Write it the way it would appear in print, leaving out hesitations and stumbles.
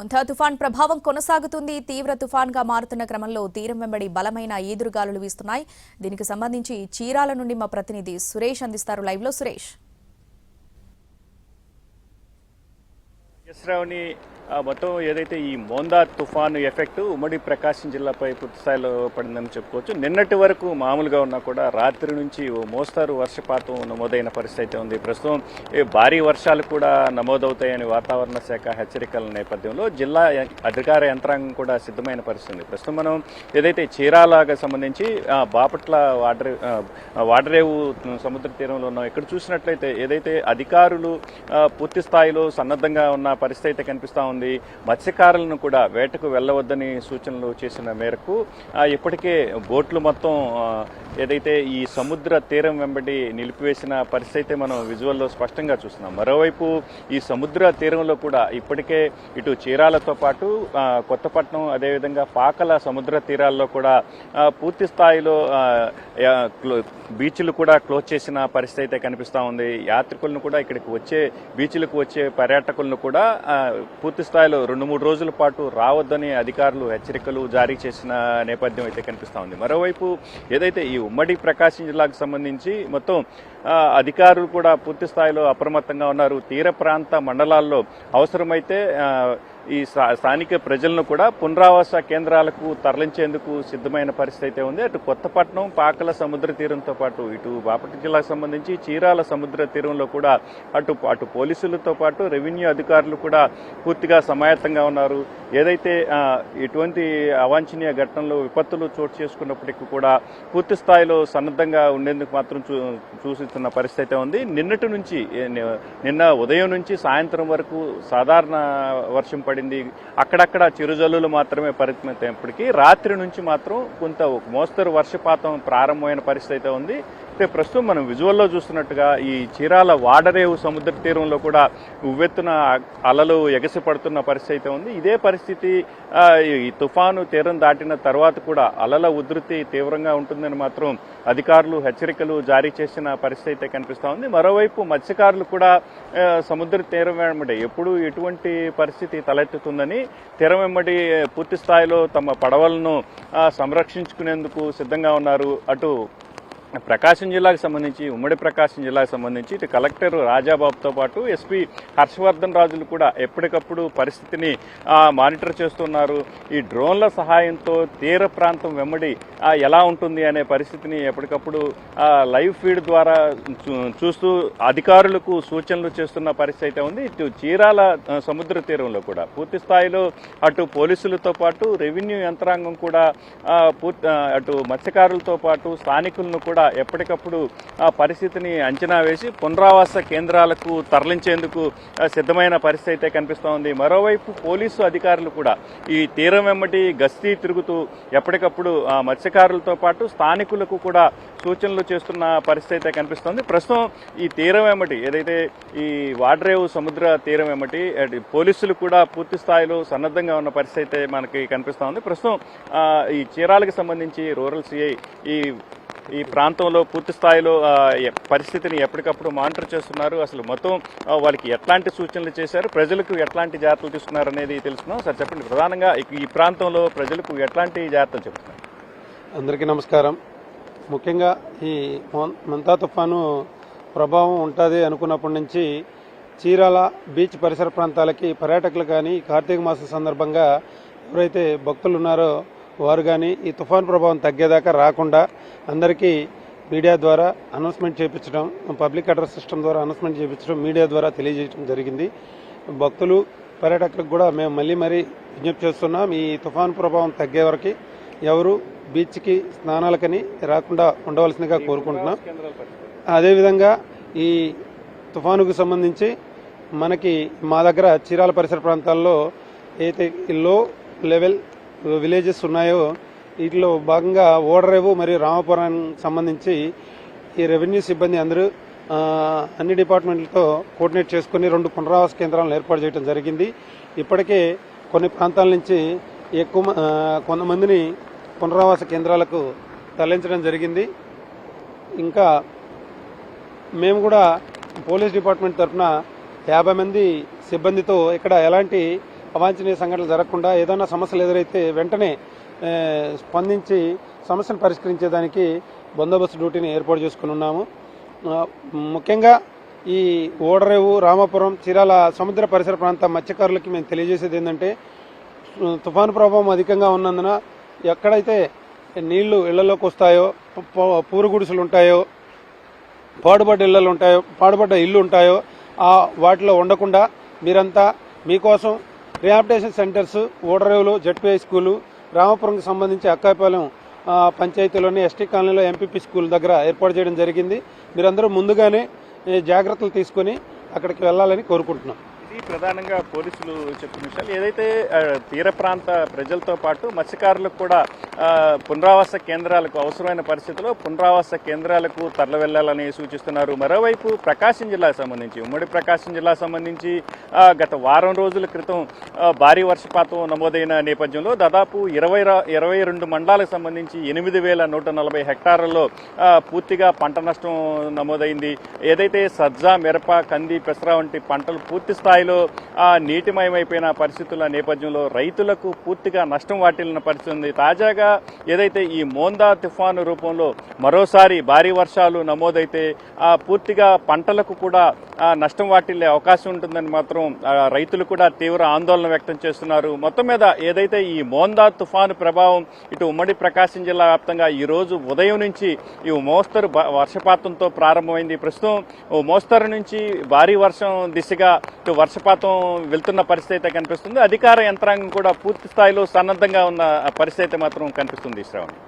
మొంతా తుఫాన్ ప్రభావం కొనసాగుతుంది. తీవ్ర తుఫాన్గా మారుతున్న క్రమంలో తీరం వెంబడి బలమైన ఈదురుగాలులు వీస్తున్నాయి. దీనికి సంబంధించి చీరాల నుండి మా ప్రతినిధి సురేష్ అందిస్తారు. లైవ్ లో సురేష్. మొత్తం ఏదైతే ఈ మోందా తుఫాను ఎఫెక్ట్ ఉమ్మడి ప్రకాశం జిల్లాపై పూర్తి స్థాయిలో పడిందని చెప్పుకోవచ్చు. నిన్నటి వరకు మామూలుగా ఉన్నా కూడా రాత్రి నుంచి ఓ మోస్తారు వర్షపాతం నమోదైన పరిస్థితి ఉంది. ప్రస్తుతం భారీ వర్షాలు కూడా నమోదవుతాయని వాతావరణ శాఖ హెచ్చరికల నేపథ్యంలో జిల్లా అధికార యంత్రాంగం కూడా సిద్ధమైన పరిస్థితి. ప్రస్తుతం మనం ఏదైతే చీరాలకు సంబంధించి బాపట్ల వాడరేవు సముద్ర తీరంలో ఉన్నాం. ఇక్కడ చూసినట్లయితే ఏదైతే అధికారులు పూర్తి స్థాయిలో సన్నద్ధంగా ఉన్న పరిస్థితి అయితే కనిపిస్తూ ఉంది. మత్స్యకారులను కూడా వేటకు వెళ్లవద్దని సూచనలు చేసిన మేరకు ఇప్పటికే బోట్లు మొత్తం ఏదైతే ఈ సముద్ర తీరం వెంబడి నిలిపివేసిన పరిస్థితి మనం విజువల్లో స్పష్టంగా చూస్తున్నాం. మరోవైపు ఈ సముద్ర తీరంలో కూడా ఇప్పటికే ఇటు చీరాలతో పాటు కొత్తపట్నం అదేవిధంగా పాకల సముద్ర తీరాల్లో కూడా పూర్తి స్థాయిలో బీచ్లు కూడా క్లోజ్ చేసిన పరిస్థితి అయితే కనిపిస్తూ ఉంది. యాత్రికులను కూడా ఇక్కడికి వచ్చే బీచ్లకు వచ్చే పర్యాటకులను కూడా పూర్తి స్థాయిలో 2-3 రోజుల పాటు రావద్దని అధికారులు హెచ్చరికలు జారీ చేసిన నేపథ్యం అయితే కనిపిస్తూ ఉంది. మరోవైపు ఏదైతే ఈ ఉమ్మడి ప్రకాశం జిల్లాకు సంబంధించి మొత్తం అధికారులు కూడా పూర్తి స్థాయిలో అప్రమత్తంగా ఉన్నారు. తీర ప్రాంత మండలాల్లో అవసరమైతే ఈ స్థానిక ప్రజలను కూడా పునరావాస కేంద్రాలకు తరలించేందుకు సిద్ధమైన పరిస్థితి అయితే ఉంది. అటు కొత్తపట్నం పాకల సముద్ర తీరంతో పాటు ఇటు బాపట్ల జిల్లాకు సంబంధించి చీరాల సముద్ర తీరంలో కూడా అటు పోలీసులతో పాటు రెవెన్యూ అధికారులు కూడా పూర్తిగా సమాయత్తంగా ఉన్నారు. ఏదైతే ఇటువంటి అవాంఛనీయ ఘటనలు విపత్తులు చోటు చేసుకున్నప్పటికీ కూడా పూర్తి స్థాయిలో సన్నద్ధంగా ఉండేందుకు మాత్రం చూస్తున్న పరిస్థితి ఉంది. నిన్న ఉదయం నుంచి సాయంత్రం వరకు సాధారణ వర్షం పడింది. అక్కడక్కడ చిరుజల్లులు మాత్రమే పరిమితమైనప్పటికీ రాత్రి నుంచి మాత్రం కొంత మోస్తరు వర్షపాతం ప్రారంభమైన పరిస్థితి ఉంది. ప్రస్తుతం మనం విజువల్లో చూస్తున్నట్టుగా ఈ చీరాల వాడరేవు సముద్ర తీరంలో కూడా ఉవ్వెత్తున అలలు ఎగసి పడుతున్న పరిస్థితి ఉంది. ఇదే పరిస్థితి ఈ తుఫాను తీరం దాటిన తర్వాత కూడా అలల ఉధృతి తీవ్రంగా ఉంటుందని మాత్రం అధికారులు హెచ్చరికలు జారీ చేసిన పరిస్థితి కనిపిస్తూ ఉంది. మరోవైపు మత్స్యకారులు కూడా సముద్ర తీరం వెంబడి ఎప్పుడు ఎటువంటి పరిస్థితి తలెత్తుతుందని తీరం వెంబడి పూర్తి స్థాయిలో తమ పడవలను సంరక్షించుకునేందుకు సిద్ధంగా ఉన్నారు. అటు ప్రకాశం జిల్లాకు సంబంధించి ఉమ్మడి ప్రకాశం జిల్లాకు సంబంధించి ఇటు కలెక్టర్ రాజాబాబుతో పాటు ఎస్పీ హర్షవర్ధన్ రాజులు కూడా ఎప్పటికప్పుడు పరిస్థితిని మానిటర్ చేస్తున్నారు. ఈ డ్రోన్ల సహాయంతో తీర ప్రాంతం వెంబడి ఎలా ఉంటుంది అనే పరిస్థితిని ఎప్పటికప్పుడు లైవ్ ఫీడ్ ద్వారా చూస్తూ అధికారులకు సూచనలు చేస్తున్న పరిస్థితి ఉంది. ఇటు చీరాల సముద్ర తీరంలో కూడా పూర్తి స్థాయిలో అటు పోలీసులతో పాటు రెవెన్యూ యంత్రాంగం కూడా అటు మత్స్యకారులతో పాటు స్థానికులను కూడా ఎప్పటికప్పుడు పరిస్థితిని అంచనా వేసి పునరావాస కేంద్రాలకు తరలించేందుకు సిద్ధమైన పరిస్థితి అయితే కనిపిస్తోంది. మరోవైపు పోలీసు అధికారులు కూడా ఈ తీరం వెంబడి గస్తీ తిరుగుతూ ఎప్పటికప్పుడు మత్స్యకారులతో పాటు స్థానికులకు కూడా సూచనలు చేస్తున్న పరిస్థితి అయితే కనిపిస్తోంది. ప్రస్తుతం ఈ తీరం వెంబడి ఏదైతే ఈ వాడరేవు సముద్ర తీరం వెంబడి పోలీసులు కూడా పూర్తి స్థాయిలో సన్నద్ధంగా ఉన్న పరిస్థితి మనకి కనిపిస్తోంది. ప్రస్తుతం ఈ చీరాలకు సంబంధించి రూరల్ సిఐ ఈ ప్రాంతంలో పూర్తి స్థాయిలో పరిస్థితిని ఎప్పటికప్పుడు మానిటర్ చేస్తున్నారు. అసలు మొత్తం వాళ్ళకి ఎట్లాంటి సూచనలు చేశారు, ప్రజలకు ఎట్లాంటి జాగ్రత్తలు తీసుకున్నారు అనేది తెలుసుకున్నాం. సార్ చెప్పండి, ప్రధానంగా ఈ ప్రాంతంలో ప్రజలకు ఎట్లాంటి జాగ్రత్తలు చెప్తున్నారు? అందరికీ నమస్కారం. ముఖ్యంగా ఈ మొంతా తుఫాను ప్రభావం ఉంటుంది అనుకున్నప్పటి నుంచి చీరాల బీచ్ పరిసర ప్రాంతాలకి పర్యాటకులు కానీ కార్తీక మాసం సందర్భంగా ఎవరైతే భక్తులు ఉన్నారో వారు కానీ ఈ తుఫాన్ ప్రభావం తగ్గేదాకా రాకుండా అందరికీ మీడియా ద్వారా అనౌన్స్మెంట్ చేయించడం, పబ్లిక్ అడ్రస్ సిస్టమ్ ద్వారా అనౌన్స్మెంట్ చేయించడం, మీడియా ద్వారా తెలియజేయడం జరిగింది. భక్తులు పర్యాటకులకు కూడా మేము మరీ విజ్ఞప్తి చేస్తున్నాం. ఈ తుఫాన్ ప్రభావం తగ్గే వరకు ఎవరు బీచ్కి స్నానాలకని రాకుండా ఉండవలసిందిగా కోరుకుంటున్నాం. అదేవిధంగా ఈ తుఫానుకు సంబంధించి మా దగ్గర చీరాల పరిసర ప్రాంతాల్లో అయితే లో లెవెల్ విలేజెస్ ఉన్నాయో వీటిలో భాగంగా ఓడరేవు మరియు రామపురానికి సంబంధించి ఈ రెవెన్యూ సిబ్బంది అందరూ అన్ని డిపార్ట్మెంట్లతో కోఆర్డినేట్ చేసుకుని 2 పునరావాస కేంద్రాలను ఏర్పాటు చేయడం జరిగింది. ఇప్పటికే కొన్ని ప్రాంతాల నుంచి కొంతమందిని పునరావాస కేంద్రాలకు తరలించడం జరిగింది. ఇంకా మేము కూడా పోలీస్ డిపార్ట్మెంట్ తరఫున 50 మంది సిబ్బందితో ఇక్కడ ఎలాంటి అవాంఛనీయ సంఘటనలు జరగకుండా ఏదైనా సమస్యలు ఎదురైతే వెంటనే స్పందించి సమస్యను పరిష్కరించేదానికి బందోబస్తు డ్యూటీని ఏర్పాటు చేసుకుని ఉన్నాము. ముఖ్యంగా ఈ ఓడరేవు, రామాపురం, చీరాల సముద్ర పరిసర ప్రాంత మత్స్యకారులకి మేము తెలియజేసేది ఏంటంటే, తుఫాను ప్రభావం అధికంగా ఉన్నందున ఎక్కడైతే నీళ్లు ఇళ్లలోకి వస్తాయో, పూరుగుడిసెలు ఉంటాయో, పాడుబడ్డ ఇల్లు ఉంటాయో వాటిలో ఉండకుండా మీరంతా మీకోసం రిహాబిటేషన్ సెంటర్స్, ఓడరేవులు, జడ్పీఐ స్కూలు, రామాపురంకి సంబంధించి అక్కాయపాలెం పంచాయతీలోని ఎస్టీ కాలనీలో ఎంపీపీ స్కూల్ దగ్గర ఏర్పాటు చేయడం జరిగింది. మీరందరూ ముందుగానే జాగ్రత్తలు తీసుకొని అక్కడికి వెళ్లాలని కోరుకుంటున్నాం. ఇది ప్రధానంగా పోలీసులు చెప్పిన విషయాలు. ఏదైతే తీర ప్రాంత ప్రజలతో పాటు మత్స్యకారులకు కూడా పునరావాస కేంద్రాలకు అవసరమైన పరిస్థితుల్లో పునరావాస కేంద్రాలకు తరలి వెళ్లాలని సూచిస్తున్నారు. మరోవైపు ప్రకాశం జిల్లాకు సంబంధించి, ఉమ్మడి ప్రకాశం జిల్లా సంబంధించి గత వారం రోజుల క్రితం భారీ వర్షపాతం నమోదైన నేపథ్యంలో దాదాపు 22 మండలాలకు సంబంధించి 8,140 హెక్టార్లలో పూర్తిగా పంట నష్టం నమోదైంది. ఏదైతే సజ్జ, మిరప, కంది, పెసర వంటి పంటలు పూర్తి స్థాయిలో నీటిమయమైపోయిన పరిస్థితుల నేపథ్యంలో రైతులకు పూర్తిగా నష్టం వాటిల్లిన పరిస్థితి ఉంది. తాజాగా ఏదైతే ఈ మోందా తుఫాను రూపంలో మరోసారి భారీ వర్షాలు నమోదైతే పూర్తిగా పంటలకు కూడా నష్టం వాటిల్లే అవకాశం ఉంటుందని మాత్రం రైతులు కూడా తీవ్ర ఆందోళన వ్యక్తం చేస్తున్నారు. మొత్తం మీద ఏదైతే ఈ మోందా తుఫాను ప్రభావం ఇటు ఉమ్మడి ప్రకాశం జిల్లా వ్యాప్తంగా ఈ రోజు ఉదయం నుంచి ఈ మోస్తరు వర్షపాతంతో ప్రారంభమైంది. ప్రస్తుతం మోస్తరు నుంచి భారీ వర్షం దిశగా ఇటు వర్షపాతం వెళ్తున్న పరిస్థితి అయితే కనిపిస్తుంది. అధికార యంత్రాంగం కూడా పూర్తి స్థాయిలో సన్నద్ధంగా ఉన్న పరిస్థితి మాత్రం కనిపిస్తుంది. శ్రావణి.